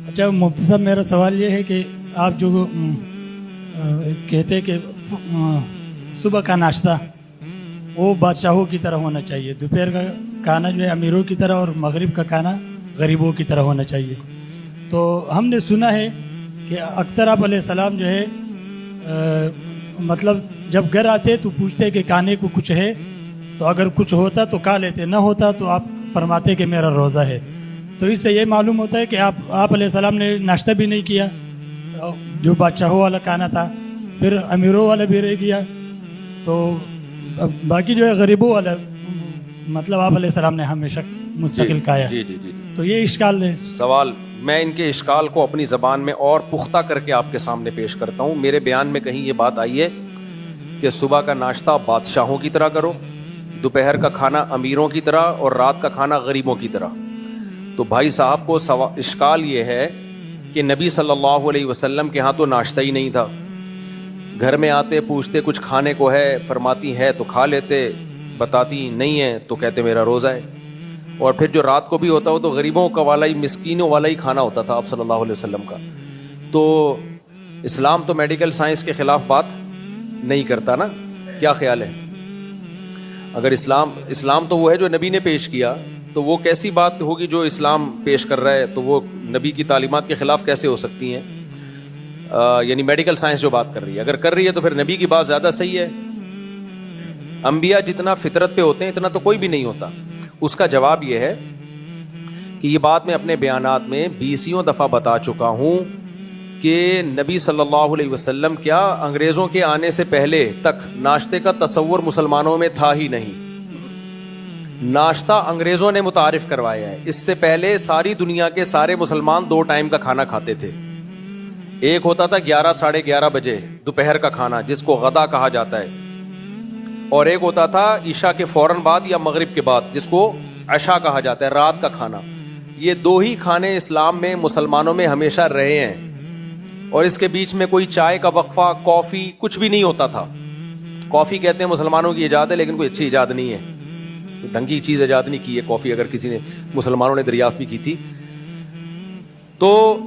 اچھا مفتی صاحب، میرا سوال یہ ہے کہ آپ جو کہتے ہیں کہ صبح کا ناشتہ وہ بادشاہوں کی طرح ہونا چاہیے، دوپہر کا کھانا جو ہے امیروں کی طرح، اور مغرب کا کھانا غریبوں کی طرح ہونا چاہیے. تو ہم نے سنا ہے کہ اکثر آپ علیہ السلام جو ہے مطلب جب گھر آتے تو پوچھتے کہ کھانے کو کچھ ہے، تو اگر کچھ ہوتا تو کھا لیتے، نہ ہوتا تو آپ فرماتے کہ میرا روزہ ہے. تو اس سے یہ معلوم ہوتا ہے کہ آپ علیہ السلام نے ناشتہ بھی نہیں کیا، جو بادشاہوں والا کھانا تھا، پھر امیروں والا بھی رہ گیا، تو باقی جو ہے غریبوں والا مطلب آپ علیہ السلام نے ہمیشہ مستقل کھایا. جی جی جی تو یہ اشکال ہے. سوال میں ان کے اشکال کو اپنی زبان میں اور پختہ کر کے آپ کے سامنے پیش کرتا ہوں. میرے بیان میں کہیں یہ بات آئی ہے کہ صبح کا ناشتہ بادشاہوں کی طرح کرو، دوپہر کا کھانا امیروں کی طرح، اور رات کا کھانا غریبوں کی طرح. تو بھائی صاحب کو اشکال یہ ہے کہ نبی صلی اللہ علیہ وسلم کے ہاں تو ناشتہ ہی نہیں تھا. گھر میں آتے پوچھتے کچھ کھانے کو ہے، فرماتی ہے تو کھا لیتے، بتاتی نہیں ہے تو کہتے میرا روزہ ہے. اور پھر جو رات کو بھی ہوتا ہو تو غریبوں کا والا ہی، مسکینوں والا ہی کھانا ہوتا تھا آپ صلی اللہ علیہ وسلم کا. تو اسلام تو میڈیکل سائنس کے خلاف بات نہیں کرتا نا، کیا خیال ہے؟ اگر اسلام تو وہ ہے جو نبی نے پیش کیا، تو وہ کیسی بات ہوگی جو اسلام پیش کر رہا ہے تو وہ نبی کی تعلیمات کے خلاف کیسے ہو سکتی ہیں؟ یعنی میڈیکل سائنس جو بات کر رہی ہے، اگر کر رہی ہے تو پھر نبی کی بات زیادہ صحیح ہے. انبیاء جتنا فطرت پہ ہوتے ہیں اتنا تو کوئی بھی نہیں ہوتا. اس کا جواب یہ ہے کہ یہ بات میں اپنے بیانات میں 20 دفعہ بتا چکا ہوں کہ نبی صلی اللہ علیہ وسلم کیا انگریزوں کے آنے سے پہلے تک ناشتے کا تصور مسلمانوں میں تھا ہی نہیں. ناشتہ انگریزوں نے متعارف کروایا ہے. اس سے پہلے ساری دنیا کے سارے مسلمان 2 ٹائم کا کھانا کھاتے تھے. ایک ہوتا تھا 11 ساڑھے 11 بجے دوپہر کا کھانا جس کو غدا کہا جاتا ہے، اور ایک ہوتا تھا عشاء کے فوراً بعد یا مغرب کے بعد جس کو عشاء کہا جاتا ہے، رات کا کھانا. یہ 2 ہی کھانے اسلام میں مسلمانوں میں ہمیشہ رہے ہیں، اور اس کے بیچ میں کوئی چائے کا وقفہ، کافی کچھ بھی نہیں ہوتا تھا. کافی کہتے ہیں مسلمانوں کی ایجاد ہے، لیکن کوئی اچھی ایجاد نہیں ہے، ڈھنگ کی چیز ایجاد نہیں کی ہے کافی، اگر کسی نے مسلمانوں نے دریافت بھی کی تھی. تو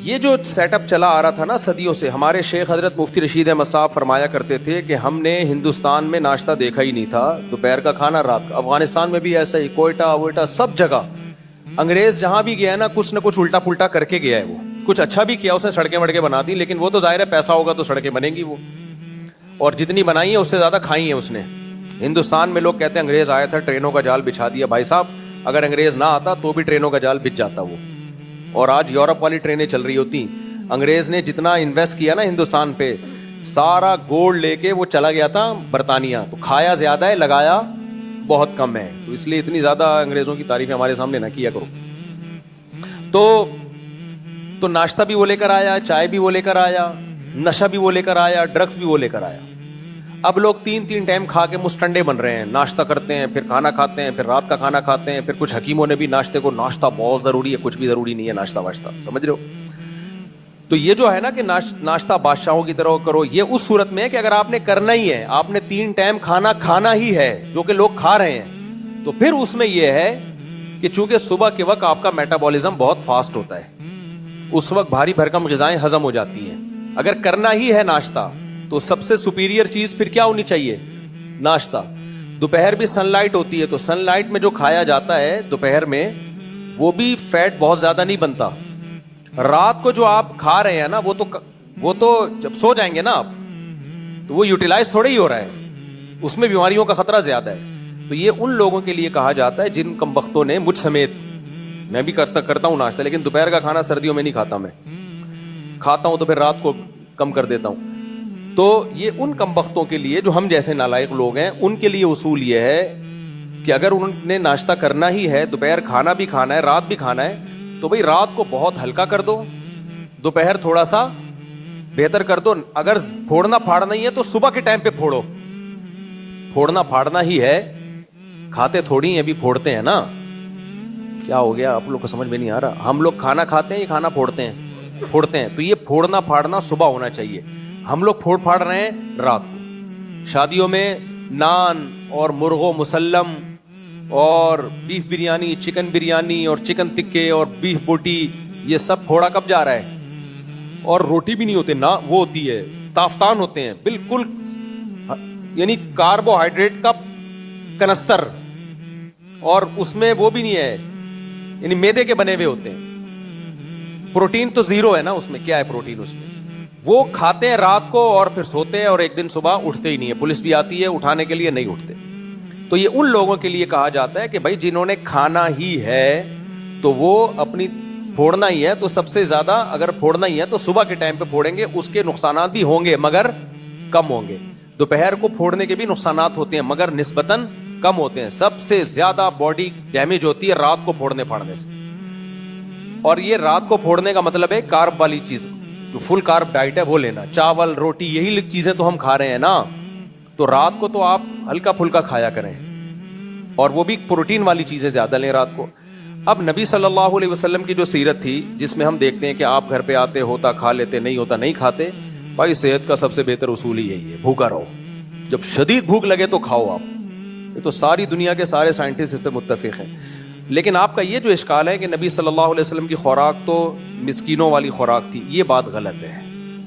یہ جو سیٹ اپ چلا آ رہا تھا نا صدیوں سے، ہمارے شیخ حضرت مفتی رشید احمد صاحب فرمایا کرتے تھے کہ ہم نے ہندوستان میں ناشتہ دیکھا ہی نہیں تھا، دوپہر کا کھانا رات کا. افغانستان میں بھی ایسا ہی، کوئٹہ ووئٹہ سب جگہ انگریز جہاں بھی گیا ہے نا کچھ نہ کچھ الٹا پلٹا کر کے گیا ہے. وہ کچھ اچھا بھی کیا، اس نے سڑکیں وڑکیں بنا دی، لیکن وہ تو ظاہر ہے پیسہ ہوگا تو سڑکیں بنیں گی وہ، اور جتنی بنائی ہیں اس سے زیادہ کھائی ہیں اس نے. ہندوستان میں لوگ کہتے ہیں انگریز آیا تھا ٹرینوں کا جال بچھا دیا. بھائی صاحب اگر انگریز نہ آتا تو بھی ٹرینوں کا جال بچھ جاتا وہ، اور آج یورپ والی ٹرینیں چل رہی ہوتی. انگریز نے جتنا انویسٹ کیا نا ہندوستان پہ، سارا گولڈ لے کے وہ چلا گیا تھا برطانیہ. تو کھایا زیادہ ہے، لگایا بہت کم ہے. تو اس لیے اتنی زیادہ انگریزوں کی تعریفیں ہمارے سامنے نہ کیا کرو. تو ناشتہ بھی وہ لے کر آیا، چائے بھی وہ لے کر آیا، نشہ بھی وہ لے کر آیا، ڈرگس بھی وہ لے کر آیا. اب لوگ 3 ٹائم کھا کے مسٹنڈے بن رہے ہیں. ناشتہ کرتے ہیں، پھر کھانا کھاتے ہیں، پھر رات کا کھانا کھاتے ہیں. پھر کچھ حکیموں نے بھی ناشتے کو، ناشتہ بہت ضروری ہے، کچھ بھی ضروری نہیں ہے ناشتہ واشتہ، سمجھ رہے ہو؟ تو یہ جو ہے نا کہ ناشتہ بادشاہوں کی طرح کرو، یہ اس صورت میں ہے کہ اگر آپ نے کرنا ہی ہے، آپ نے 3 ٹائم کھانا کھانا ہی ہے جو کہ لوگ کھا رہے ہیں، تو پھر اس میں یہ ہے کہ چونکہ صبح کے وقت آپ کا میٹابولزم بہت فاسٹ ہوتا ہے، اس وقت بھاری بھرکم غذائیں ہضم ہو جاتی ہیں. اگر کرنا ہی ہے ناشتہ تو سب سے سپیریئر چیز پھر کیا ہونی چاہیے؟ ناشتہ. دوپہر بھی سن لائٹ ہوتی ہے، تو سن لائٹ میں جو کھایا جاتا ہے دوپہر میں وہ بھی فیٹ بہت زیادہ نہیں بنتا. رات کو جو آپ کھا رہے ہیں نا وہ تو جب سو جائیں گے نا آپ تو وہ یوٹیلائز تھوڑا ہی ہو رہا ہے، اس میں بیماریوں کا خطرہ زیادہ ہے. تو یہ ان لوگوں کے لیے کہا جاتا ہے جن کمبختوں نے، مجھ سمیت، میں بھی کرتا ہوں ناشتہ، لیکن دوپہر کا کھانا سردیوں میں نہیں کھاتا. میں کھاتا ہوں تو پھر رات کو کم کر دیتا ہوں. تو یہ ان کمبختوں کے لیے جو ہم جیسے نالائق لوگ ہیں، ان کے لیے اصول یہ ہے کہ اگر انہوں نے ناشتہ کرنا ہی ہے، دوپہر کھانا بھی کھانا ہے، رات بھی کھانا ہے، تو بھئی رات کو بہت ہلکا کر دو، دوپہر تھوڑا سا بہتر کر دو. اگر پھوڑنا پھاڑنا ہی ہے تو صبح کے ٹائم پہ پھوڑو. پھوڑنا پھاڑنا ہی ہے، کھاتے تھوڑی ہیں، ابھی پھوڑتے ہیں نا. کیا ہو گیا آپ لوگ کو سمجھ میں نہیں آ رہا؟ ہم لوگ کھانا کھاتے ہیں، یہ کھانا پھوڑتے ہیں. تو یہ پھوڑنا پھاڑنا صبح ہونا چاہیے. ہم لوگ پھوڑ پھاڑ رہے ہیں رات کو. شادیوں میں نان اور مرغو مسلم اور بیف بریانی، چکن بریانی اور چکن تکے اور بیف بوٹی یہ سب پھوڑا کب جا رہا ہے. اور روٹی بھی نہیں ہوتے نا, وہ ہوتی ہے تافتان ہوتے ہیں بالکل, یعنی کاربوہائیڈریٹ کا کنستر, اور اس میں وہ بھی نہیں ہے, یعنی میدے کے بنے ہوئے ہوتے ہیں. پروٹین تو زیرو ہے نا اس میں, کیا ہے پروٹین اس میں. وہ کھاتے ہیں رات کو اور پھر سوتے ہیں, اور ایک دن صبح اٹھتے ہی نہیں ہے, پولیس بھی آتی ہے اٹھانے کے لیے, نہیں اٹھتے. تو یہ ان لوگوں کے لیے کہا جاتا ہے کہ بھائی جنہوں نے کھانا ہی ہے تو وہ اپنی پھوڑنا ہی ہے, تو سب سے زیادہ اگر پھوڑنا ہی ہے تو صبح کے ٹائم پہ پھوڑیں گے. اس کے نقصانات بھی ہوں گے مگر کم ہوں گے. دوپہر کو پھوڑنے کے بھی نقصانات ہوتے ہیں مگر نسبتاً کم ہوتے ہیں. سب سے زیادہ باڈی ڈیمیج ہوتی ہے رات کو پھوڑنے پھاڑنے سے. اور یہ رات کو پھوڑنے کا مطلب ہے کارب والی چیز, جو فل کارب ڈائٹ ہے وہ لینا, چاول روٹی یہی چیزیں تو ہم کھا رہے ہیں نا. تو رات کو تو آپ ہلکا پھلکا کھایا کریں, اور وہ بھی پروٹین والی چیزیں زیادہ لیں رات کو. اب نبی صلی اللہ علیہ وسلم کی جو سیرت تھی, جس میں ہم دیکھتے ہیں کہ آپ گھر پہ آتے, ہوتا کھا لیتے, نہیں ہوتا نہیں کھاتے. بھائی صحت کا سب سے بہتر اصول ہی یہی ہے, بھوکا رہو. جب شدید بھوک لگے تو کھاؤ آپ. یہ تو ساری دنیا کے سارے سائنٹسٹ اس پہ متفق ہیں. لیکن آپ کا یہ جو اشکال ہے کہ نبی صلی اللہ علیہ وسلم کی خوراک تو مسکینوں والی خوراک تھی, یہ بات غلط ہے.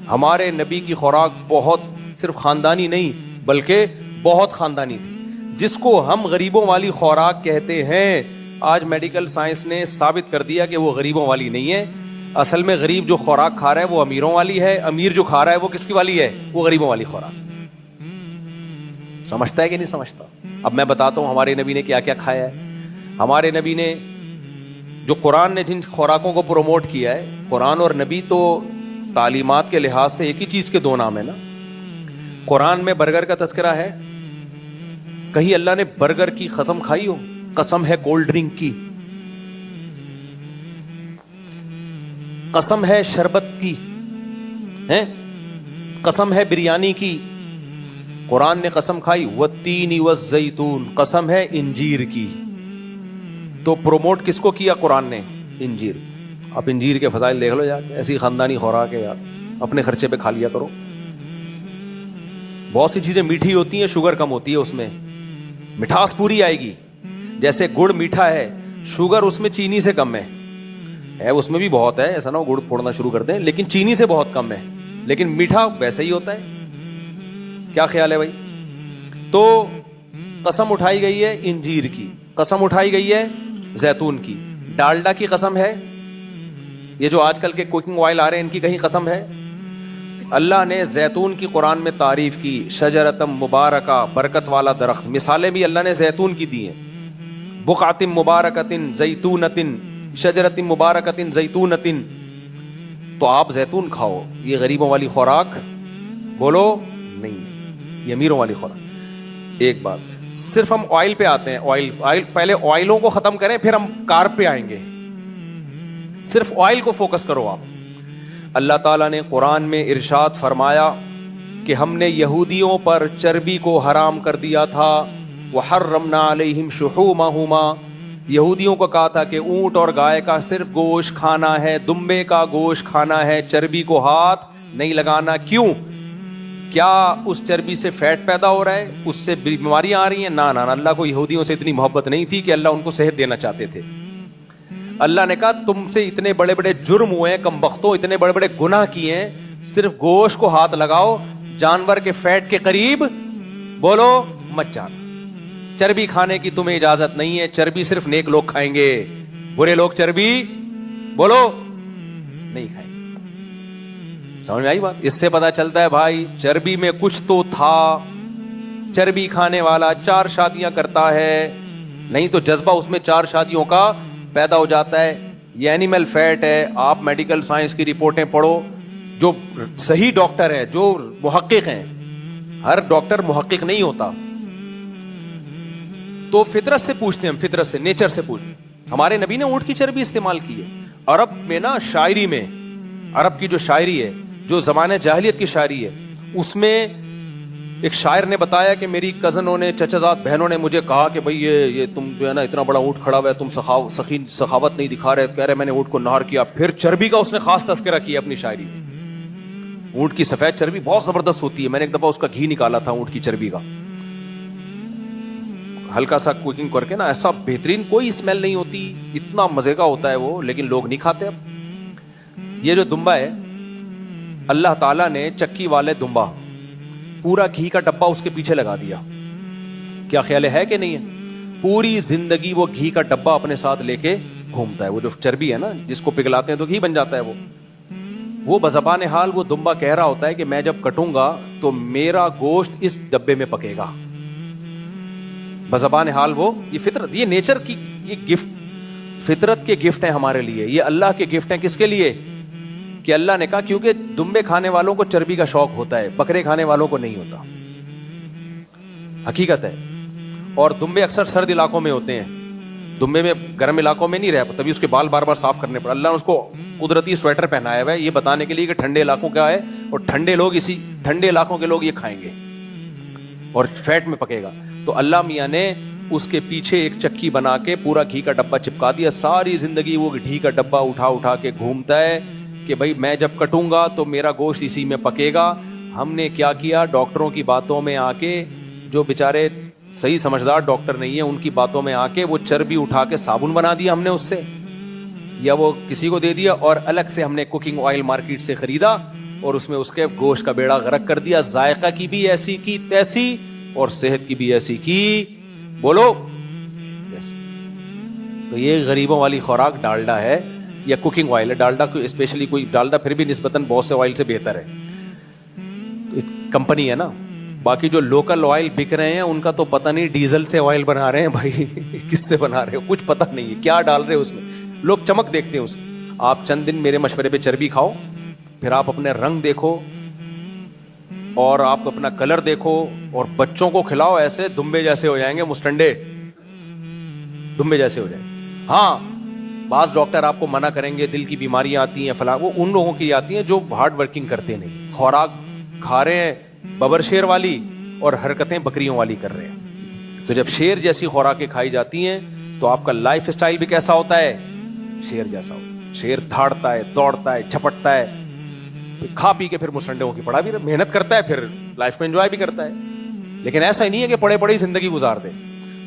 ہمارے نبی کی خوراک بہت, صرف خاندانی نہیں بلکہ بہت خاندانی تھی. جس کو ہم غریبوں والی خوراک کہتے ہیں, آج میڈیکل سائنس نے ثابت کر دیا کہ وہ غریبوں والی نہیں ہے. اصل میں غریب جو خوراک کھا رہا ہے وہ امیروں والی ہے, امیر جو کھا رہا ہے وہ کس کی والی ہے, وہ غریبوں والی خوراک. سمجھتا ہے کہ نہیں سمجھتا؟ اب میں بتاتا ہوں ہمارے نبی نے کیا کیا کھایا ہے. ہمارے نبی نے جو قرآن نے جن خوراکوں کو پروموٹ کیا ہے, قرآن اور نبی تو تعلیمات کے لحاظ سے ایک ہی چیز کے دو نام ہے نا. قرآن میں برگر کا تذکرہ ہے, کہیں اللہ نے برگر کی قسم کھائی ہو؟ قسم ہے کولڈ ڈرنک کی, قسم ہے شربت کی, قسم ہے بریانی کی. قرآن نے قسم کھائی والتین والزیتون, قسم ہے انجیر کی. تو پروموٹ کس کو کیا قرآن نے؟ انجیر. آپ انجیر کے فضائل دیکھ لو یار, ایسی خاندانی خوراک ہے یار, اپنے خرچے پہ کھا لیا کرو. بہت سی چیزیں میٹھی ہوتی ہیں, شوگر کم ہوتی ہے اس میں, مٹھاس پوری آئے گی. جیسے گڑ میٹھا ہے, شوگر اس میں چینی سے کم ہے, اس میں بھی بہت ہے, ایسا نہ ہو گڑ پھوڑنا شروع کر دیں, لیکن چینی سے بہت کم ہے, لیکن میٹھا ویسے ہی ہوتا ہے. کیا خیال ہے بھائی؟ تو قسم اٹھائی گئی ہے انجیر کی, قسم اٹھائی گئی ہے زیتون کی. ڈالڈا کی قسم ہے, یہ جو آج کل کے کوکنگ آئل آ رہے ہیں ان کی کہیں قسم ہے؟ اللہ نے زیتون کی قرآن میں تعریف کی, شجرتم مبارکہ, برکت والا درخت. مثالیں بھی اللہ نے زیتون کی دی ہیں, بقعۃ مبارکۃ زیتونۃ, شجرۃ مبارکۃ زیتونۃ. تو آپ زیتون کھاؤ, یہ غریبوں والی خوراک بولو نہیں ہے, یہ امیروں والی خوراک. ایک بات, صرف ہم آئل پہ آتے ہیں, آئل پہلے آئلوں کو ختم کریں پھر ہم کارب پہ آئیں گے. صرف آئل کو فوکس کرو آپ. اللہ تعالیٰ نے قرآن میں ارشاد فرمایا کہ ہم نے یہودیوں پر چربی کو حرام کر دیا تھا. وحرمنا علیہم شحومہما, یہودیوں کو کہا تھا کہ اونٹ اور گائے کا صرف گوشت کھانا ہے, دمبے کا گوشت کھانا ہے, چربی کو ہاتھ نہیں لگانا. کیوں؟ کیا اس چربی سے فیٹ پیدا ہو رہا ہے, اس سے بیماریاں آ رہی ہیں؟ نہ, اللہ کو یہودیوں سے اتنی محبت نہیں تھی کہ اللہ ان کو صحت دینا چاہتے تھے. اللہ نے کہا تم سے اتنے بڑے بڑے جرم ہوئے ہیں کم بختوں, اتنے بڑے بڑے گناہ کیے ہیں, صرف گوشت کو ہاتھ لگاؤ, جانور کے فیٹ کے قریب بولو مت جانا. چربی کھانے کی تمہیں اجازت نہیں ہے, چربی صرف نیک لوگ کھائیں گے, برے لوگ چربی بولو نہیں کھائیں گے. سمجھ میں آئی بات؟ اس سے پتا چلتا ہے بھائی چربی میں کچھ تو تھا. چربی کھانے والا 4 شادیاں کرتا ہے, نہیں تو جذبہ اس میں 4 شادیوں کا پیدا ہو جاتا ہے. یہ اینیمل فیٹ ہے. آپ میڈیکل سائنس کی رپورٹیں پڑھو, جو صحیح ڈاکٹر ہے, جو محقق ہیں, ہر ڈاکٹر محقق نہیں ہوتا, تو فطرت سے پوچھتے ہیں, ہم فطرت سے, نیچر سے پوچھتے ہیں. ہمارے نبی نے اونٹ کی چربی استعمال کی ہے. عرب میں نا شاعری میں, عرب کی جو شاعری ہے, جو زمانے جاہلیت کی شاعری ہے, اس میں ایک شاعر نے بتایا کہ میری کزنوں نے, چچازاد بہنوں نے مجھے کہا کہ بھئی یہ تم جو ہے نا اتنا بڑا اونٹ کھڑا ہوا ہے, تم سخاوت نہیں دکھا رہے. کہہ رہے میں نے اونٹ کو نہار کیا. پھر چربی کا اس نے خاص تذکرہ کیا اپنی شاعری میں. اونٹ کی سفید چربی بہت زبردست ہوتی ہے, میں نے ایک دفعہ اس کا گھی نکالا تھا اونٹ کی چربی کا, ہلکا سا کوکنگ کر کے نا, ایسا بہترین, کوئی اسمیل نہیں ہوتی, اتنا مزے کا ہوتا ہے وہ, لیکن لوگ نہیں کھاتے. اب یہ جو دمبا ہے اللہ تعالیٰ نے چکی والے دمبا پورا گھی کا ڈبہ اس کے پیچھے لگا دیا. کیا خیال ہے کہ نہیں ہے؟ پوری زندگی وہ گھی کا ڈبہ اپنے ساتھ لے کے گھومتا ہے. وہ جو چربی ہے نا جس کو پگھلاتے ہیں تو گھی بن جاتا ہے. وہ بزبان حال وہ دمبا کہہ رہا ہوتا ہے کہ میں جب کٹوں گا تو میرا گوشت اس ڈبے میں پکے گا. بزبان حال وہ یہ فطرت, یہ نیچر کی یہ گفٹ, فطرت کے گفٹ ہیں ہمارے لیے. یہ اللہ کے گفٹ ہیں. کس کے لیے؟ کہ اللہ نے کہا کیونکہ دمبے کھانے والوں کو چربی کا شوق ہوتا ہے, بکرے کھانے والوں کو نہیں ہوتا. حقیقت ہے. اور دمبے اکثر سرد علاقوں میں ہوتے ہیں, دمبے میں گرم علاقوں میں نہیں رہ, تبھی اس کے بال بار بار صاف کرنے پڑے. اللہ نے اس کو قدرتی سویٹر پہنایا ہوا ہے یہ بتانے کے لیے کہ ٹھنڈے علاقوں کیا ہے, اور ٹھنڈے لوگ اسی ٹھنڈے علاقوں کے لوگ یہ کھائیں گے اور فیٹ میں پکے گا. تو اللہ میاں نے اس کے پیچھے ایک چکی بنا کے پورا گھی کا ڈبہ چپکا دیا. ساری زندگی وہ گھی کا ڈبہ اٹھا اٹھا کے گھومتا ہے کہ بھائی میں جب کٹوں گا تو میرا گوشت اسی میں پکے گا. ہم نے کیا کیا, ڈاکٹروں کی باتوں میں آ کے, جو بیچارے صحیح سمجھدار ڈاکٹر نہیں ہیں ان کی باتوں میں آ کے وہ چربی اٹھا کے صابن بنا دیا ہم نے اس سے, یا وہ کسی کو دے دیا, اور الگ سے ہم نے کوکنگ آئل مارکیٹ سے خریدا اور اس میں اس کے گوشت کا بیڑا غرق کر دیا. ذائقہ کی بھی ایسی کی تیسی اور صحت کی بھی ایسی کی, بولو ایسی. تو یہ غریبوں والی خوراک ڈالڈا ہے یا کوکنگ آئل ہے. ڈالڈا کو اسپیشلی کوئی ڈالڈا پھر بھی نسبتاً بہت سے آئل سے بہتر ہے, کمپنی ہے نا. باقی جو لوکل آئل بک رہے ہیں ان کا تو پتہ نہیں ڈیزل سے آئل بنا رہے ہیں بھائی, کس سے بنا رہے ہو کچھ پتہ نہیں ہے, کیا ڈال رہے ہیں اس میں. لوگ چمک دیکھتے ہیں اس کی. آپ چند دن میرے مشورے پہ چربی کھاؤ, پھر آپ اپنے رنگ دیکھو اور آپ اپنا کلر دیکھو, اور بچوں کو کھلاؤ ایسے دمبے جیسے ہو جائیں گے, مسٹنڈے دمبے جیسے ہو جائیں گے. ہاں بعض ڈاکٹر آپ کو منع کریں گے, دل کی بیماریاں آتی ہیں فلاں, وہ ان لوگوں کی آتی ہیں جو ہارڈ ورکنگ کرتے نہیں, خوراک کھا رہے ہیں ببر شیر والی اور حرکتیں بکریوں والی کر رہے ہیں. تو جب شیر جیسی خوراکیں کھائی جاتی ہیں تو آپ کا لائف اسٹائل بھی کیسا ہوتا ہے, شیر جیسا ہوتا ہے. شیر دھاڑتا ہے, دوڑتا ہے, جھپٹتا ہے, کھا پی کے پھر مسنڈوں کی پڑا بھی محنت کرتا ہے, پھر لائف کو انجوائے بھی کرتا ہے. لیکن ایسا ہی نہیں ہے کہ پڑے پڑے زندگی گزار دے.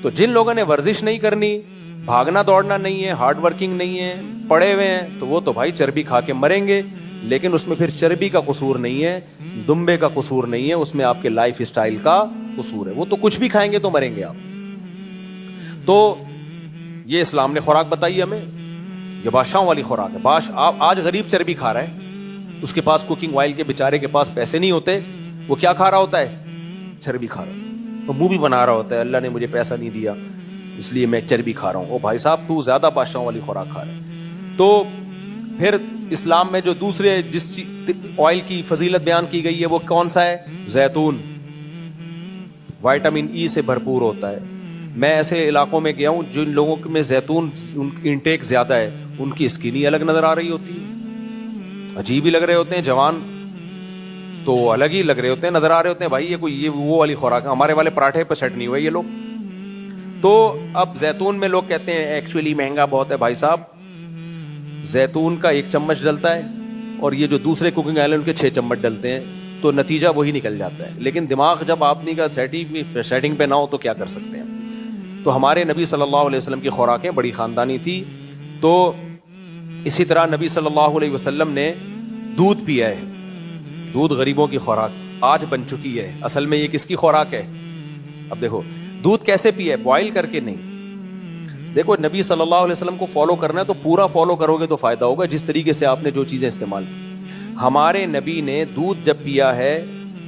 تو جن لوگوں نے ورزش نہیں کرنی, بھاگنا دوڑنا نہیں ہے, ہارڈ ورکنگ نہیں ہے, پڑے ہوئے ہیں, تو وہ تو بھائی چربی کھا کے مریں گے. لیکن اس میں پھر چربی کا قصور نہیں ہے, دمبے کا قصور نہیں ہے, اس میں آپ کے لائف اسٹائل کا قصور ہے. وہ تو کچھ بھی کھائیں گے تو مریں گے آپ. تو یہ اسلام نے خوراک بتائی ہمیں, یہ بادشاہوں والی خوراک ہے. آج غریب چربی کھا رہا ہے, اس کے پاس کوکنگ آئل کے بیچارے کے پاس پیسے نہیں ہوتے, وہ کیا کھا رہا ہوتا ہے, چربی کھا رہا ہے. وہ منہ بھی بنا رہا ہوتا ہے اللہ نے مجھے پیسہ نہیں دیا اس لیے میں چربی کھا رہا ہوں. او بھائی صاحب تو زیادہ بادشاہوں والی خوراک کھا رہا ہے. تو پھر اسلام میں جو دوسرے جس آئل کی فضیلت بیان کی گئی ہے وہ کون سا ہے, زیتون. وائٹامن ای سے بھرپور ہوتا ہے. میں ایسے علاقوں میں گیا ہوں جن لوگوں میں زیتون انٹیک زیادہ ہے, ان کی اسکن ہی الگ نظر آ رہی ہوتی ہے, عجیب ہی لگ رہے ہوتے ہیں. جوان تو الگ ہی لگ رہے ہوتے ہیں, نظر آ رہے ہوتے ہیں. بھائی یہ وہ والی خوراک ہے, ہمارے والے پراٹھے پہ سیٹ نہیں ہوئے یہ لوگ. تو اب زیتون میں لوگ کہتے ہیں ایکچولی مہنگا بہت ہے. بھائی صاحب زیتون کا 1 چمچ ڈلتا ہے اور یہ جو دوسرے کوکنگ آئل ان کے 6 چمچ ڈلتے ہیں, تو نتیجہ وہی نکل جاتا ہے. لیکن دماغ جب آدمی کا سیٹنگ پہ نہ ہو تو کیا کر سکتے ہیں. تو ہمارے نبی صلی اللہ علیہ وسلم کی خوراکیں بڑی خاندانی تھی. تو اسی طرح نبی صلی اللہ علیہ وسلم نے دودھ پیا ہے. دودھ غریبوں کی خوراک آج بن چکی ہے. اصل میں یہ کس کی خوراک ہے؟ اب دیکھو دودھ کیسے پیا ہے, بوائل کر کے نہیں. دیکھو نبی صلی اللہ علیہ وسلم کو فالو کرنا ہے تو پورا فالو کرو گے تو فائدہ ہوگا, جس طریقے سے آپ نے جو چیزیں استعمال کی. ہمارے نبی نے دودھ جب پیا ہے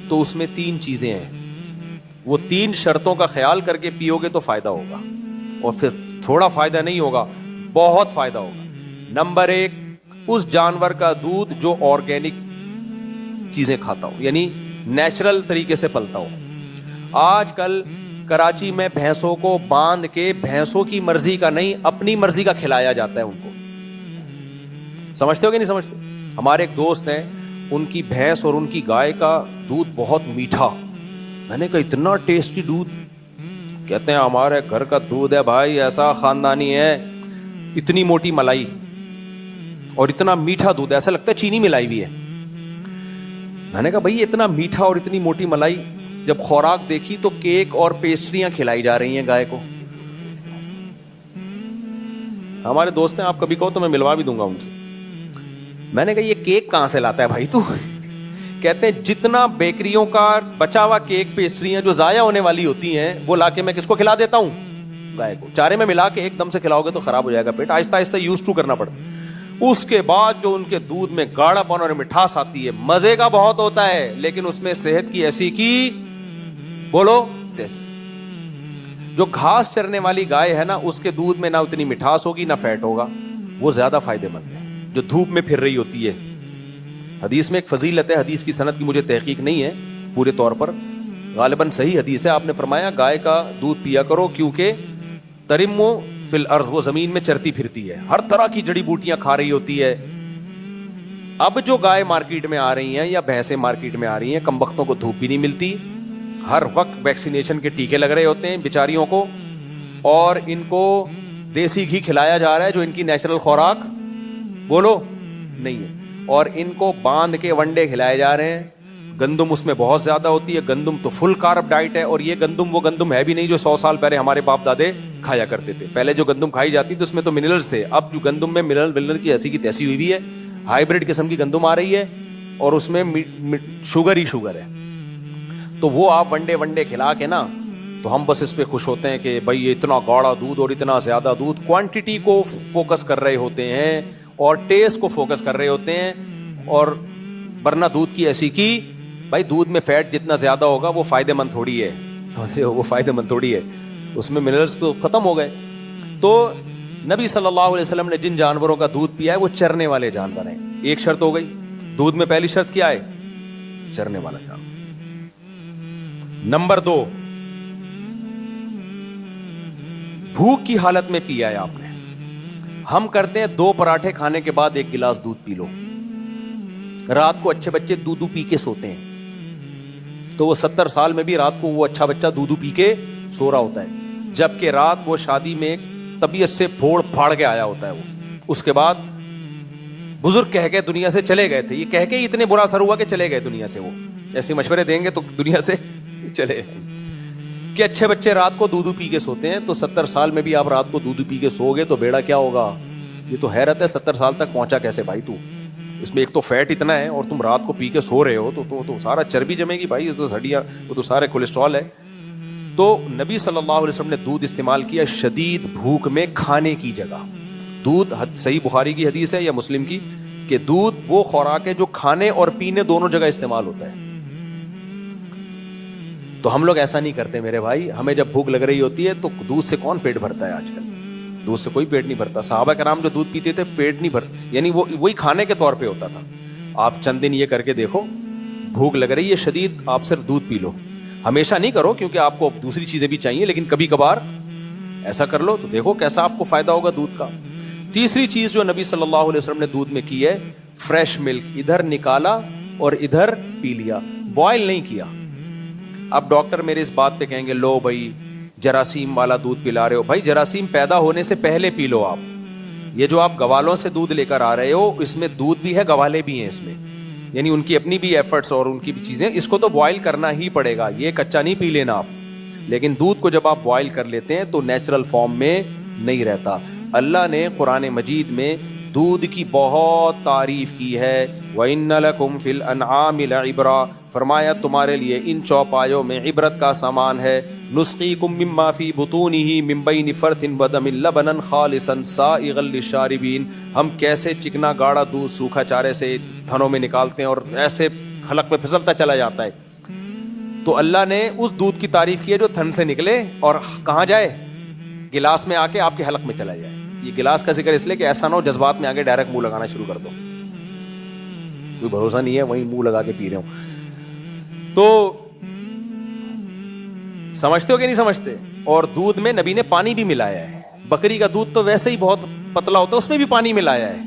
تو اس میں 3 چیزیں ہیں, وہ 3 شرطوں کا خیال کر کے پیو گے تو فائدہ ہوگا, اور پھر تھوڑا فائدہ نہیں ہوگا, بہت فائدہ ہوگا. نمبر 1, اس جانور کا دودھ جو آرگینک چیزیں کھاتا ہو, یعنی نیچرل طریقے سے پلتا ہو. آج کل کراچی میں بھینسوں کو باندھ کے بھینسوں کی مرضی کا نہیں اپنی مرضی کا کھلایا جاتا ہے ان کو. سمجھتے ہو کہ نہیں سمجھتے؟ ہمارے ایک دوست ہیں, ان کی بھینس اور ان کی گائے کا دودھ بہت میٹھا. میں نے کہا اتنا ٹیسٹی دودھ؟ کہتے ہیں ہمارے گھر کا دودھ ہے بھائی ایسا خاندانی ہے, اتنی موٹی ملائی اور اتنا میٹھا دودھ, ایسا لگتا ہے چینی ملائی بھی ہے. میں نے کہا بھائی اتنا میٹھا اور اتنی موٹی ملائی. جب خوراک دیکھی تو کیک اور پیسٹریاں کھلائی جا رہی ہیں گائے کو. ہمارے دوست ہیں, آپ کبھی کہو تو میں ملوا بھی دوں گا ان سے. میں نے کہا یہ کیک کہاں سے لاتا ہے بھائی تو؟ کہتے ہیں جتنا بیکریوں کا بچا ہوا کیک پیسٹریاں جو ضائع ہونے والی ہوتی ہیں وہ لا کے میں کس کو کھلا دیتا ہوں؟ گائے کو. چارے میں ملا کے ایک دم سے کھلاؤ گے تو خراب ہو جائے گا پیٹ. آہستہ آہستہ یوز ٹو کرنا پڑتا. اس کے بعد جو ان کے دودھ میں گاڑھا پن اور مٹھاس آتی ہے, مزے کا بہت ہوتا ہے, لیکن اس میں صحت کی ایسی کی بولو تیسی. جو گھاس چرنے والی گائے ہے نا, اس کے دودھ میں نہ اتنی مٹھاس ہوگی نہ فیٹ ہوگا, وہ زیادہ فائدے مند ہے. جو دھوپ میں پھر رہی ہوتی ہے, حدیث میں ایک فضیلت ہے, حدیث کی سند کی مجھے تحقیق نہیں ہے پورے طور پر, غالباً صحیح حدیث ہے. آپ نے فرمایا گائے کا دودھ پیا کرو کیونکہ ترمو فی الارض, وہ زمین میں چرتی پھرتی ہے, ہر طرح کی جڑی بوٹیاں کھا رہی ہوتی ہے. اب جو گائے مارکیٹ میں آ رہی ہیں یا بھینسیں مارکیٹ میں آ رہی ہیں, کم بختوں کو دھوپ بھی نہیں ملتی, ہر وقت ویکسینیشن کے ٹیکے لگ رہے ہوتے ہیں بیچاریوں کو, اور ان کو دیسی گھی کھلایا جا رہا ہے جو ان کی نیچرل خوراک بولو نہیں ہے, اور ان کو باندھ کے ونڈے کھلائے جا رہے ہیں. گندم اس میں بہت زیادہ ہوتی ہے, گندم تو فل کارب ڈائٹ ہے, اور یہ گندم وہ گندم ہے بھی نہیں جو 100 سال پہلے ہمارے باپ دادے کھایا کرتے تھے. پہلے جو گندم کھائی جاتی تھی اس میں تو منرلز تھے, اب جو گندم میں منرل کی ایسی کی تیسی ہوئی بھی ہے, ہائیبریڈ قسم کی گندم آ رہی ہے اور اس میں شوگر ہی شوگر ہے. تو وہ آپ ونڈے کھلا کے نا, تو ہم بس اس پہ خوش ہوتے ہیں کہ بھائی یہ اتنا گاڑھا دودھ اور اتنا زیادہ دودھ. کوانٹٹی کو فوکس کر رہے ہوتے ہیں اور ٹیسٹ کو فوکس کر رہے ہوتے ہیں, اور ورنہ دودھ کی ایسی کی بھائی دودھ میں فیٹ جتنا زیادہ ہوگا وہ فائدے مند تھوڑی ہے, سمجھ رہے ہو, وہ فائدے مند تھوڑی ہے, اس میں منرلز تو ختم ہو گئے. تو نبی صلی اللہ علیہ وسلم نے جن جانوروں کا دودھ پیا ہے وہ چرنے والے جانور ہیں. ایک شرط ہو گئی دودھ میں, پہلی شرط کیا ہے؟ چرنے والا جانور. نمبر 2, بھوک کی حالت میں پیا ہے آپ نے. ہم کرتے ہیں 2 پراٹھے کھانے کے بعد 1 گلاس دودھ پی لو. رات کو اچھے بچے دودھ پی کے سوتے ہیں, تو وہ 70 سال میں بھی رات کو وہ اچھا بچہ دودھ پی کے سو رہا ہوتا ہے, جبکہ رات وہ شادی میں طبیعت سے پھوڑ پھاڑ کے آیا ہوتا ہے. وہ اس کے بعد بزرگ کہہ کے دنیا سے چلے گئے تھے, یہ کہہ کے اتنے برا اثر ہوا کہ چلے گئے دنیا سے. وہ ایسے مشورے دیں گے تو دنیا سے چلے کہ اچھے بچے رات کو دودھ پی کے سوتے ہیں. تو 70 سال میں بھی آپ رات کو دودھ پی کے سو گے تو بیڑا کیا ہوگا. یہ تو حیرت ہے 70 سال تک پہنچا کیسے بھائی تو. اس میں ایک تو فیٹ اتنا ہے اور تم رات کو پی کے سو رہے ہو تو سارا چربی جمے گی بھائی, تو ہڈیاں, وہ تو سارے کولیسٹرول ہے. تو نبی صلی اللہ علیہ وسلم نے دودھ استعمال کیا شدید بھوک میں کھانے کی جگہ. دودھ صحیح بخاری کی حدیث ہے یا مسلم کی کہ دودھ وہ خوراک ہے جو کھانے اور پینے دونوں جگہ استعمال ہوتا ہے. تو ہم لوگ ایسا نہیں کرتے میرے بھائی. ہمیں جب بھوک لگ رہی ہوتی ہے تو دودھ سے کون پیٹ بھرتا ہے آج کل؟ دودھ سے کوئی پیٹ نہیں بھرتا. صحابہ کرام جو دودھ پیتے تھے پیٹ نہیں بھرتا, یعنی وہی کھانے کے طور پہ ہوتا تھا. آپ چند دن یہ کر کے دیکھو, بھوک لگ رہی ہے شدید, آپ صرف دودھ پی لو. ہمیشہ نہیں کرو کیونکہ آپ کو دوسری چیزیں بھی چاہیے, لیکن کبھی کبھار ایسا کر لو تو دیکھو کیسا آپ کو فائدہ ہوگا دودھ کا. تیسری چیز جو نبی صلی اللہ علیہ وسلم نے دودھ میں کی ہے, فریش ملک. ادھر نکالا اور ادھر پی لیا, بوائل نہیں کیا. اب ڈاکٹر میرے اس بات پہ کہیں گے لو بھائی جراثیم والا دودھ پلا رہے ہو. بھائی جراثیم پیدا ہونے سے پہلے پی لو آپ. یہ جو آپ گوالوں سے دودھ لے کر آ رہے ہو اس میں دودھ بھی ہے, گوالے بھی ہیں اس میں, یعنی ان کی اپنی بھی ایفرٹس اور ان کی بھی چیزیں. اس کو تو بوائل کرنا ہی پڑے گا, یہ کچا نہیں پی لینا آپ. لیکن دودھ کو جب آپ بوائل کر لیتے ہیں تو نیچرل فارم میں نہیں رہتا. اللہ نے قرآن مجید میں دودھ کی بہت تعریف کی ہے. وَإِنَّ لَكُمْ فِي الْأَنْعَامِ لَعِبْرَةً, فرمایا تمہارے لیے ان چوپایوں میں عبرت کا سامان ہے. نُسْقِيكُم مِّمَّا فِي بُطُونِهِ مِن بَيْنِ فَرْثٍ وَدَمٍ لَبَنًا خَالِصًا سَائِغًا لِّلشَّارِبِينَ. ہم کیسے چکنا گاڑھا دودھ سوکھا چارے سے تھنوں میں نکالتے ہیں اور ایسے خلق میں پھسلتا چلا جاتا ہے. تو اللہ نے اس دودھ کی تعریف کی ہے جو تھن سے نکلے اور کہاں جائے, گلاس میں آ کے آپ کے حلق میں چلا جائے. یہ گلاس کا ذکر اس لیے کہ ایسا نہ ہو جذبات میں آگے ڈائریکٹ منہ لگانا شروع کر دو. کوئی بھروسہ نہیں ہے, وہیں منہ لگا کے پی رہے ہوں. تو سمجھتے ہو کہ نہیں سمجھتے؟ اور دودھ میں نبی نے پانی بھی ملایا ہے. بکری کا دودھ تو ویسے ہی بہت پتلا ہوتا ہے, اس میں بھی پانی ملایا ہے.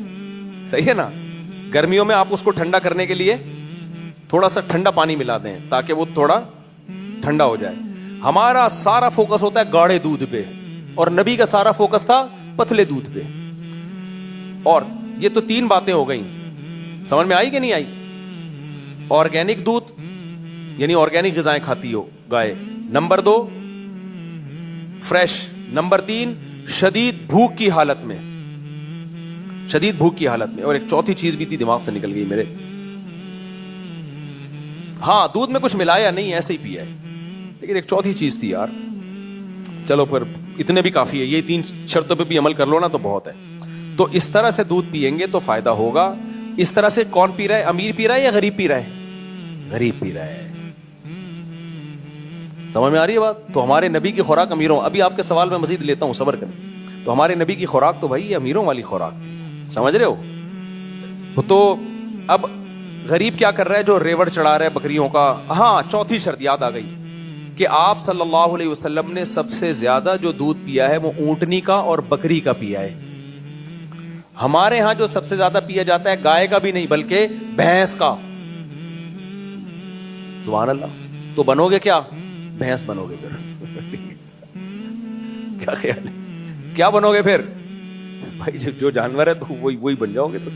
صحیح ہے نا. گرمیوں میں آپ اس کو ٹھنڈا کرنے کے لیے تھوڑا سا ٹھنڈا پانی ملا دیں تاکہ وہ تھوڑا ٹھنڈا ہو جائے. ہمارا سارا فوکس ہوتا ہے گاڑھے دودھ پہ, اور نبی کا سارا فوکس تھا پتلے دودھ پہ. اور یہ تو 3 باتیں ہو گئیں, سمجھ میں آئی کہ نہیں آئی؟ آرگینک دودھ یعنی آرگینک غذائیں کھاتی ہو گائے. Number 2 fresh. نمبر 3 شدید بھوک کی حالت میں. شدید بھوک کی حالت میں. اور ایک چوتھی چیز بھی تھی, دماغ سے نکل گئی میرے. ہاں دودھ میں کچھ ملایا نہیں, ایسے ہی پیا ہے, لیکن ایک چوتھی چیز تھی یار. چلو پھر اتنے بھی کافی ہے, یہ 3 شرطوں پہ بھی عمل کر لو نا تو بہت ہے. تو اس طرح سے دودھ پیئیں گے تو فائدہ ہوگا. اس طرح سے کون پی رہا ہے, امیر پی رہا ہے یا غریب پی رہا ہے؟ غریب پی رہا ہے. سمجھ میں آ رہی ہے بات؟ تو ہمارے نبی کی خوراک امیروں, ابھی آپ کے سوال میں مزید لیتا ہوں, صبر کریں. تو ہمارے نبی کی خوراک تو بھائی یہ امیروں والی خوراک تھی, سمجھ رہے ہو؟ تو اب غریب کیا کر رہا ہے, جو ریوڑ چڑھا رہا ہے بکریوں کا. ہاں چوتھی شرط یاد آ گئی کہ آپ صلی اللہ علیہ وسلم نے سب سے زیادہ جو دودھ پیا ہے وہ اونٹنی کا اور بکری کا پیا ہے. ہمارے ہاں جو سب سے زیادہ پیا جاتا ہے گائے کا بھی نہیں بلکہ بھینس کا. سبحان اللہ. تو بنو گے کیا؟ بھینس بنو گے پھر. کیا خیال ہے, کیا بنو گے پھر؟ بھائی جو جانور ہے تو وہی بن جاؤ گے. تو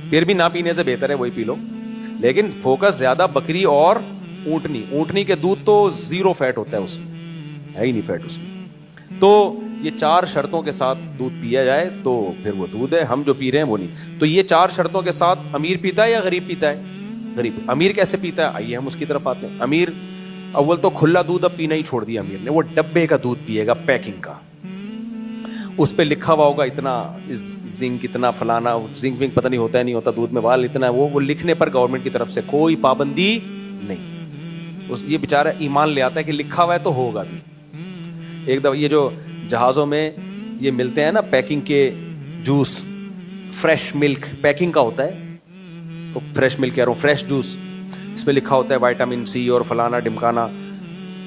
پھر بھی نہ پینے سے بہتر ہے وہی پی لو, لیکن فوکس زیادہ بکری اور اونٹنی. اونٹنی کے دودھ تو 0 فیٹ ہوتا ہے, اس میں ہے ہی نہیں فیٹ اس میں. تو یہ 4 شرطوں کے ساتھ دودھ پیا جائے تو پھر وہ دودھ ہے. ہم جو پی رہے ہیں وہ نہیں. تو یہ 4 شرطوں کے ساتھ امیر پیتا ہے یا غریب پیتا ہے؟ غریب. امیر کیسے پیتا ہے, آئیے ہم اس کی طرف آتے ہیں. امیر اول تو کھلا دودھ اب پینا ہی چھوڑ دیا امیر نے, وہ ڈبے کا دودھ پیے گا, پیکنگ کا. اس پہ لکھا ہوا ہوگا اتنا زنک, اتنا فلانا, زنک ونک پتہ نہیں ہوتا ہے نہیں ہوتا دودھ میں, وال اتنا, وہ لکھنے پر گورنمنٹ کی طرف سے کوئی پابندی نہیں. یہ بیچارہ ایمان لے آتا ہے کہ لکھا ہوا ہے تو ہوگا بھی. ایک دفعہ یہ جو جہازوں میں یہ ملتے ہیں نا پیکنگ کے جوس, فریش ملک پیکنگ کا ہوتا ہے, تو فریش ملک کہہ رہا ہوں, فریش جوس, اس میں لکھا ہوتا ہے وائٹامن سی اور فلانا ڈمکانا.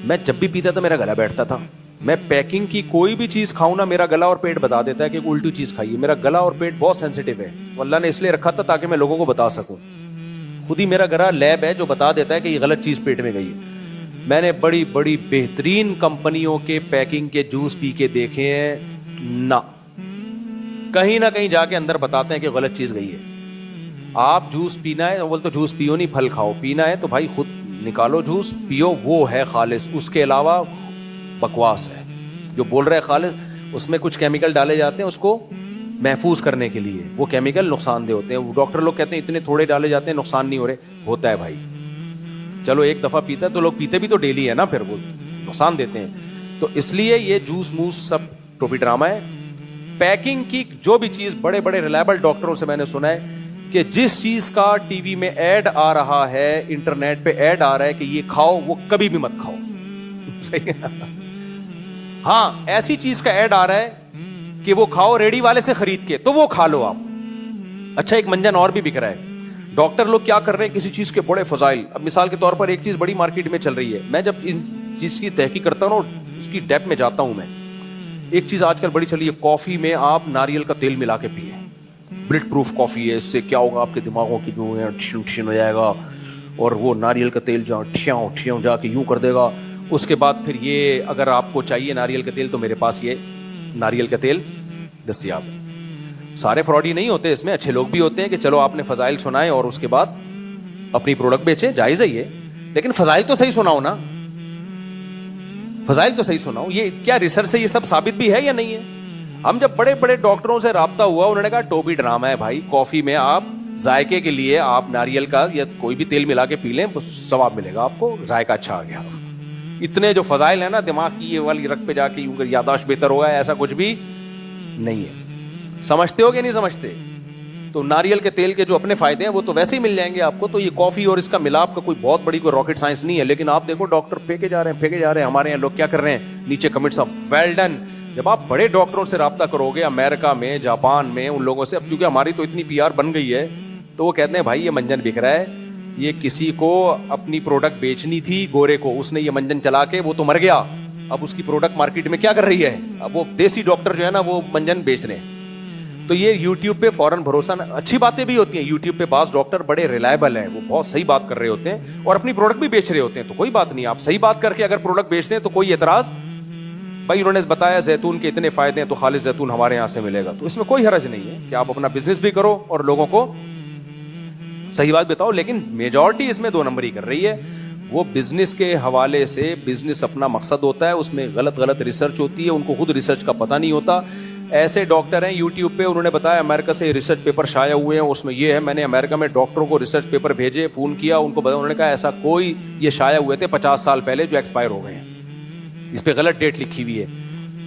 میں جب بھی پیتا تھا میرا گلا بیٹھتا تھا. میں پیکنگ کی کوئی بھی چیز کھاؤں نا, میرا گلا اور پیٹ بتا دیتا ہے کہ الٹی چیز کھائیے. میرا گلا اور پیٹ بہت سینسیٹیو ہے, اللہ نے اس لیے رکھا تھا تاکہ میں لوگوں کو بتا سکوں. خود ہی میرا گلا لیب ہے جو بتا دیتا ہے کہ یہ غلط چیز پیٹ میں گئی ہے. میں نے بڑی بڑی بہترین کمپنیوں کے پیکنگ کے جوس پی کے دیکھے ہیں, نہ کہیں جا کے اندر بتاتے ہیں کہ غلط چیز گئی ہے. آپ جوس پینا ہے, بول تو جوس پیو نہیں, پھل کھاؤ. پینا ہے تو بھائی خود نکالو جوس پیو, وہ ہے خالص. اس کے علاوہ بکواس ہے. جو بول رہے خالص, اس میں کچھ کیمیکل ڈالے جاتے ہیں اس کو محفوظ کرنے کے لیے, وہ کیمیکل نقصان دہ ہوتے ہیں. ڈاکٹر لوگ کہتے ہیں اتنے تھوڑے ڈالے جاتے ہیں نقصان نہیں ہو رہے, ہوتا ہے بھائی. چلو ایک دفعہ پیتا ہے تو لوگ پیتے بھی تو ڈیلی ہے نا, پھر وہ نقصان دیتے ہیں. تو اس لیے یہ جوس موس سب ٹوپی ڈرامہ ہے. پیکنگ کی جو بھی چیز, بڑے بڑے ریلائبل ڈاکٹروں سے میں نے سنا ہے کہ جس چیز کا ٹی وی میں ایڈ آ رہا ہے, انٹرنیٹ پہ ایڈ آ رہا ہے کہ یہ کھاؤ, وہ کبھی بھی مت کھاؤ. صحیح ہے. ہاں ایسی چیز کا ایڈ آ رہا ہے کہ وہ کھاؤ ریڈی والے سے خرید کے, تو وہ کھا لو آپ. اچھا ایک منجن اور بھی بک رہا ہے. ڈاکٹر لوگ کیا کر رہے ہیں, کسی چیز کے بڑے فضائل. اب مثال کے طور پر ایک چیز بڑی مارکیٹ میں چل رہی ہے, میں جب ان چیز کی تحقیق کرتا ہوں نا, اس کی ڈیپ میں جاتا ہوں میں. ایک چیز آج کل بڑی چلی ہے, کافی میں آپ ناریل کا تیل ملا کے پیے. بلٹ پروف کافی ہے, اس سے کیا ہوگا, آپ کے دماغوں کی جو ہے ٹھن ہو جائے گا, اور وہ ناریل کا تیل ٹھیاؤں جا کے یوں کر دے گا. اس کے بعد پھر یہ اگر آپ کو چاہیے ناریل کا تیل تو میرے پاس یہ ناریل کا تیل دستیاب ہے. سارے فراڈی نہیں ہوتے اس میں, اچھے لوگ بھی ہوتے ہیں کہ چلو آپ نے فضائل سنائے اور اس کے بعد اپنی پروڈکٹ بیچیں, جائز ہے یہ, لیکن فضائل تو صحیح سناؤ نا, فضائل تو صحیح سناؤ. یہ کیا ریسرچ سے یہ سب ثابت بھی ہے یا نہیں ہے؟ ہم جب بڑے بڑے ڈاکٹروں سے رابطہ ہوا, انہوں نے کہا ٹوپی ڈرامہ ہے بھائی, کافی میں آپ ذائقے کے لیے آپ ناریل کا یا کوئی بھی تیل ملا کے پی لیں, ثواب ملے گا آپ کو, ذائقہ اچھا آ گیا. اتنے جو فضائل ہیں نا, دماغ کی یہ والی رگ پہ جا کے یوں کر یاداشت بہتر ہوگا, ایسا کچھ بھی نہیں ہے. سمجھتے ہو کہ نہیں سمجھتے؟ تو ناریل کے تیل کے جو اپنے فائدے ہیں وہ تو ویسے ہی مل جائیں گے آپ کو. تو یہ کافی اور اس کا ملاپ کا کوئی بہت بڑی کوئی راکٹ سائنس نہیں ہے, لیکن آپ دیکھو ڈاکٹر پھینکے جا رہے ہیں. ہمارے یہاں لوگ کیا کر رہے ہیں, نیچے کمنٹس ویل ڈن. جب آپ بڑے ڈاکٹروں سے رابطہ کرو گے, امریکہ میں, جاپان میں, ان لوگوں سے, اب کیونکہ ہماری تو اتنی پی آر بن گئی ہے, تو وہ کہتے ہیں بھائی یہ منجن بک رہا ہے, یہ کسی کو اپنی پروڈکٹ بیچنی تھی گورے کو, اس نے یہ منجن چلا کے وہ تو مر گیا, اب اس کی پروڈکٹ مارکیٹ میں کیا کر رہی ہے, اب وہ دیسی ڈاکٹر جو ہے نا وہ منجن بیچ رہے ہیں. تو یہ یوٹیوب پہ فوراً بھروسہ, اچھی باتیں بھی ہوتی ہیں یوٹیوب پہ, بعض ڈاکٹر بڑے ریلائبل ہیں, وہ بہت صحیح بات کر رہے ہوتے ہیں اور اپنی پروڈکٹ بھی بیچ رہے ہوتے ہیں, تو کوئی بات نہیں, آپ صحیح بات کر کے اگر پروڈکٹ بیچتے ہیں تو کوئی اعتراض. بھائی انہوں نے بتایا زیتون کے اتنے فائدے ہیں تو خالص زیتون ہمارے یہاں سے ملے گا, تو اس میں کوئی حرج نہیں ہے کہ آپ اپنا بزنس بھی کرو اور لوگوں کو صحیح بات بتاؤ. لیکن میجورٹی اس میں 2 نمبر ہی کر رہی ہے. وہ بزنس کے حوالے سے, بزنس اپنا مقصد ہوتا ہے, اس میں غلط ریسرچ ہوتی ہے, ان کو خود ریسرچ کا پتہ نہیں ہوتا. ایسے ڈاکٹر ہیں یوٹیوب پہ, انہوں نے بتایا امریکہ سے ریسرچ پیپر شائع ہوئے ہیں, اس میں یہ ہے. میں نے امریکہ میں ڈاکٹروں کو ریسرچ پیپر بھیجے, فون کیا ان کو, انہوں نے کہا ایسا کوئی, یہ شائع ہوئے تھے 50 سال پہلے جو ایکسپائر ہو گئے ہیں, اس پہ غلط ڈیٹ لکھی ہوئی ہے,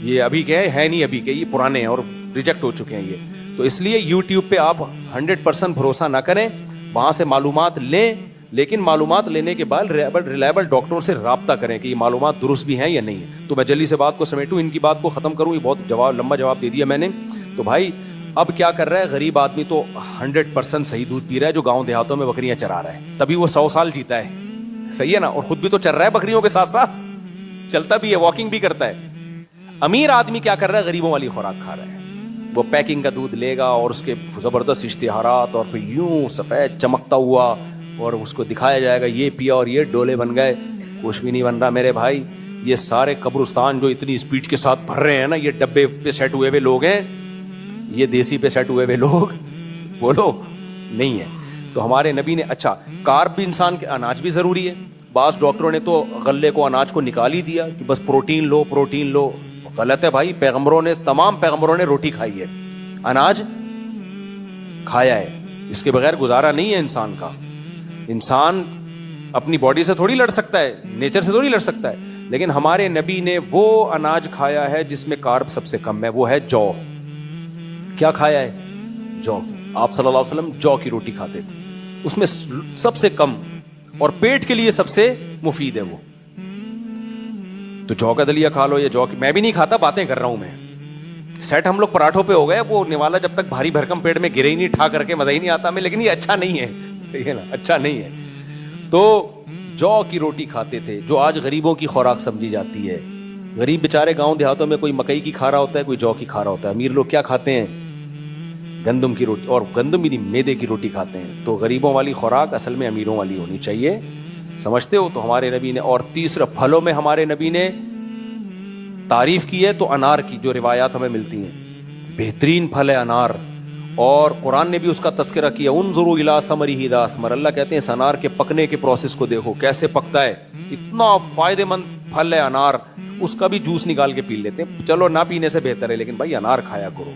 یہ ابھی کے ہے نہیں ابھی کے, یہ پرانے ہیں اور ریجیکٹ ہو چکے ہیں یہ. تو اس لیے یوٹیوب پہ آپ 100% بھروسہ نہ کریں, وہاں سے معلومات لیں, لیکن معلومات لینے کے بعد ریلائبل ڈاکٹروں سے رابطہ کریں کہ یہ معلومات درست بھی ہیں یا نہیں ہے. تو میں جلدی سے بات کو سمیٹوں, ان کی بات کو ختم کروں, یہ بہت لمبا جواب دے دیا میں نے. تو بھائی اب کیا کر رہا ہے غریب آدمی, تو 100% صحیح دودھ پی رہا ہے جو گاؤں دیہاتوں میں بکریاں چرا رہا ہے, تبھی وہ 100 سال جیتا ہے, صحیح ہے نا, اور خود بھی تو چل رہا ہے بکریوں کے ساتھ ساتھ, چلتا بھی ہے, واکنگ بھی کرتا ہے. امیر آدمی کیا کر رہا ہے, غریبوں والی خوراک کھا رہا ہے, وہ پیکنگ کا دودھ لے گا اور اس کے زبردست اشتہارات اور پھر یوں سفید چمکتا ہوا اور اس کو دکھایا جائے گا یہ پیا اور یہ ڈولے بن گئے. کچھ بھی نہیں بن رہا میرے بھائی. یہ سارے قبرستان جو اتنی اسپیڈ کے ساتھ بھر رہے ہیں نا, یہ ڈبے پہ سیٹ ہوئے ہوئے لوگ ہیں, یہ دیسی پہ سیٹ ہوئے ہوئے لوگ بولو نہیں ہے. تو ہمارے نبی نے, اچھا کارب بھی انسان کے, اناج بھی ضروری ہے. بعض ڈاکٹروں نے تو غلے کو, اناج کو نکال ہی دیا کہ بس پروٹین لو پروٹین لو. غلط ہے بھائی, پیغمبروں نے, تمام پیغمبروں نے روٹی کھائی ہے, اناج کھایا ہے, اس کے بغیر گزارا نہیں ہے انسان کا. انسان اپنی باڈی سے تھوڑی لڑ سکتا ہے, نیچر سے تھوڑی لڑ سکتا ہے, لیکن ہمارے نبی نے وہ اناج کھایا ہے جس میں کارب سب سے کم ہے, وہ ہے جو. کیا کھایا ہے؟ جو. آپ صلی اللہ علیہ وسلم جو کی روٹی کھاتے تھے, اس میں سب سے کم اور پیٹ کے لیے سب سے مفید ہے وہ. تو جو کا دلیا کھا لو, یا جو, میں بھی نہیں کھاتا, باتیں کر رہا ہوں میں. سیٹ ہم لوگ پراٹھوں پہ ہو گئے, وہ نوالا جب تک بھاری بھرکم پیٹ میں گرے ہی نہیں, ٹھا کر کے مزہ ہی نہیں آتا ہمیں, لیکن یہ اچھا نہیں ہے, ٹھیک ہے نا, اچھا نہیں ہے. تو جو کی روٹی کھاتے تھے, جو آج غریبوں کی خوراک سمجھی جاتی ہے. غریب بیچارے گاؤں دیہاتوں میں کوئی مکئی کی کھا رہا ہوتا ہے, کوئی جو کی کھا رہا ہوتا ہے. امیر لوگ کیا کھاتے ہیں؟ گندم کی روٹی, اور گندم بھی نہیں, میدے کی روٹی کھاتے ہیں. تو غریبوں والی خوراک اصل میں امیروں والی ہونی چاہیے, سمجھتے ہو. تو ہمارے نبی نے, اور تیسرا پھلوں میں ہمارے نبی نے تعریف کی ہے تو انار کی, جو روایات ہمیں ملتی ہیں, بہترین پھل ہے انار. اور قرآن نے بھی اس کا تذکرہ کیا, انظروا الی ثمرہ اذا اثمر. اللہ کہتے ہیں اس انار کے پکنے کے پروسیس کو دیکھو کیسے پکتا ہے, اتنا فائدہ مند پھل ہے انار. اس کا بھی جوس نکال کے پی لیتے ہیں, چلو نہ پینے سے بہتر ہے, لیکن بھائی انار کھایا کرو,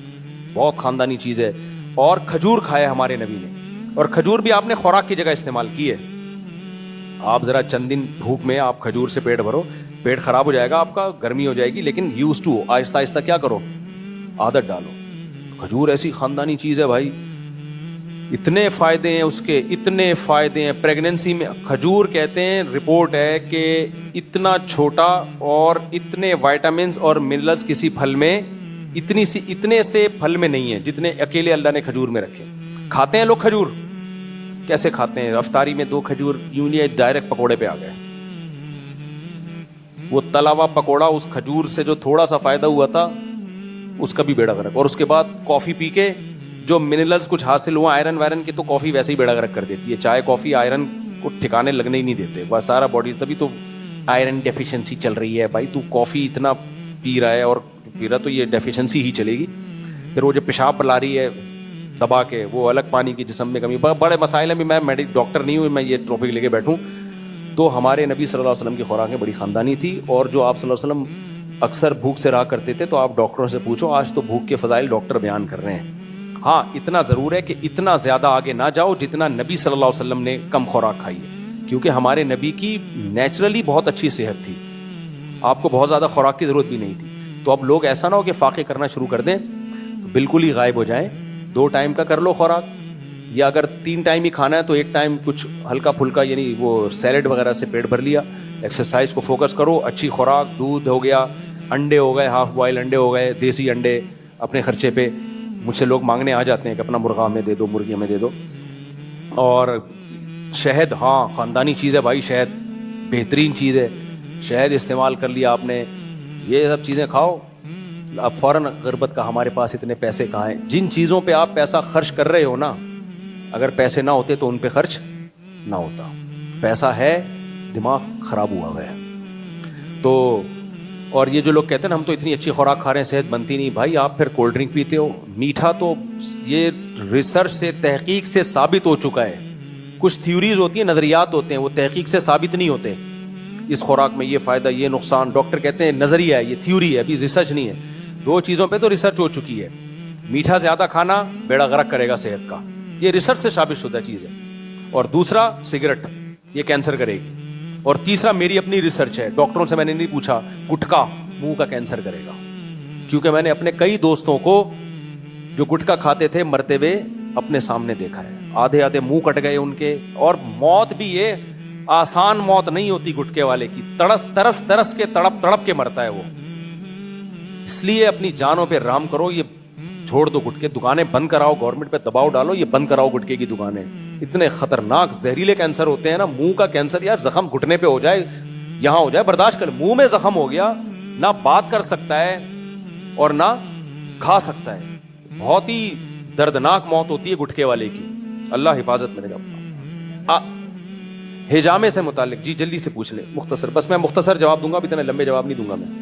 بہت خاندانی چیز ہے. اور کھجور کھایا ہمارے نبی نے, اور کھجور بھی آپ نے خوراک کی جگہ استعمال کی ہے. آپ ذرا چند دن بھوک میں آپ کھجور سے پیٹ بھرو, پیٹ خراب ہو جائے گا آپ کا, گرمی ہو جائے گی, لیکن یوز ٹو, آہستہ آہستہ کیا کرو, عادت ڈالو. کھجور ایسی خاندانی چیز ہے بھائی, اتنے فائدے ہیں اس کے, اتنے فائدے ہیں. پریگننسی میں کھجور کہتے ہیں, رپورٹ ہے کہ اتنا چھوٹا اور اتنے وائٹامنز اور منرلز کسی پھل میں, اتنے سے پھل میں نہیں ہے جتنے اکیلے اللہ نے کھجور میں رکھے. کھاتے ہیں لوگ کھجور, کیسے کھاتے ہیں؟ افطاری میں 2 کھجور یوں نہیں, ڈائریکٹ پکوڑے پہ آ گئے. وہ تلا ہوا پکوڑا, اس کھجور سے جو تھوڑا سا فائدہ ہوا تھا اس کا بھی بیڑا غرق. اور اس کے بعد کافی پی کے جو منرلز کچھ حاصل ہوا, آئرن وائرن کے, تو کافی ویسے ہی بیڑا غرق کر دیتی ہے. چائے کافی آئرن کو ٹھکانے لگنے ہی نہیں دیتے, وہ سارا باڈی, تبھی تو آئرن ڈیفیشنسی چل رہی ہے. بھائی تو کافی اتنا پی رہا ہے, اور پی رہا تو یہ ڈیفیشنسی ہی چلے گی. پھر وہ جو پیشاب لا رہی ہے دبا کے, وہ الگ, پانی کی جسم میں کمی, بڑے مسائل ہیں. میں ڈاکٹر نہیں ہوں, میں یہ ٹاپک لے کے بیٹھوں. تو ہمارے نبی صلی اللہ علیہ وسلم کی خوراکیں بڑی خاندانی تھی. اور جو آپ صلی اللہ علیہ وسلم اکثر بھوک سے رہا کرتے تھے, تو آپ ڈاکٹروں سے پوچھو, آج تو بھوک کے فضائل ڈاکٹر بیان کر رہے ہیں. ہاں اتنا ضرور ہے کہ اتنا زیادہ آگے نہ جاؤ جتنا نبی صلی اللہ علیہ وسلم نے کم خوراک کھائی ہے, کیونکہ ہمارے نبی کی نیچرلی بہت اچھی صحت تھی, آپ کو بہت زیادہ خوراک کی ضرورت بھی نہیں تھی. تو اب لوگ ایسا نہ ہو کہ فاقے کرنا شروع کر دیں, بالکل ہی غائب ہو جائیں. 2 ٹائم کا کر لو خوراک, یا اگر 3 ٹائم ہی کھانا ہے تو 1 ٹائم کچھ ہلکا پھلکا, یعنی وہ سیلڈ وغیرہ سے پیٹ بھر لیا. ایکسرسائز کو فوکس کرو, اچھی خوراک, دودھ ہو گیا, انڈے ہو گئے, ہاف بوائل انڈے ہو گئے, دیسی انڈے اپنے خرچے پہ. مجھ سے لوگ مانگنے آ جاتے ہیں کہ اپنا مرغا ہمیں دے دو, مرغی ہمیں دے دو. اور شہد, ہاں خاندانی چیز ہے بھائی, شہد بہترین چیز ہے. شہد استعمال کر لیا آپ نے, یہ سب چیزیں کھاؤ. اب فوراً غربت کا, ہمارے پاس اتنے پیسے کہاں ہیں. جن چیزوں پہ آپ پیسہ خرچ کر رہے ہو نا, اگر پیسے نہ ہوتے تو ان پہ خرچ نہ ہوتا. پیسہ ہے, دماغ خراب ہوا ہوا ہے. تو اور یہ جو لوگ کہتے ہیں نا ہم تو اتنی اچھی خوراک کھا رہے ہیں, صحت بنتی نہیں, بھائی آپ پھر کولڈ ڈرنک پیتے ہو. میٹھا تو یہ ریسرچ سے, تحقیق سے ثابت ہو چکا ہے. کچھ تھیوریز ہوتی ہیں, نظریات ہوتے ہیں, وہ تحقیق سے ثابت نہیں ہوتے. اس خوراک میں یہ فائدہ, یہ نقصان, ڈاکٹر کہتے ہیں نظریہ ہے, یہ تھیوری ہے, ابھی ریسرچ نہیں ہے. دو چیزوں پہ تو ریسرچ ہو چکی ہے. میٹھا زیادہ کھانا بیڑا غرق کرے گا صحت کا, یہ ریسرچ سے ثابت شدہ چیز ہے. اور دوسرا سگریٹ, یہ کینسر کرے گی. اور تیسرا میری اپنی ریسرچ ہے, ڈاکٹروں سے میں نے نہیں پوچھا, گٹکا منہ کا کینسر کرے گا. کیونکہ میں نے اپنے کئی دوستوں کو جو گٹکا کھاتے تھے مرتے ہوئے اپنے سامنے دیکھا ہے. آدھے آدھے منہ کٹ گئے ان کے. اور موت بھی یہ آسان موت نہیں ہوتی گٹکے والے کی, ترس ترس کے تڑپ تڑپ کے مرتا ہے وہ. اس لیے اپنی جانوں پہ رحم کرو, یہ چھوڑ دو گٹکے, دکانیں بند کراؤ, گورنمنٹ پہ دباؤ ڈالو, یہ بند کراؤ گٹکے کی دکانیں. اتنے خطرناک زہریلے کینسر ہوتے ہیں نا. منہ کا کینسر یار, زخم گھٹنے پہ ہو جائے, یہاں ہو جائے, برداشت کر. منہ میں زخم ہو گیا, نہ بات کر سکتا ہے اور نہ کھا سکتا ہے. بہت ہی دردناک موت ہوتی ہے گٹکے والے کی. اللہ حفاظت میں رکھے. ہجامے سے متعلق جی جلدی سے پوچھ لیں, مختصر, بس میں مختصر جواب دوں گا, اب اتنے لمبے جواب نہیں دوں گا میں.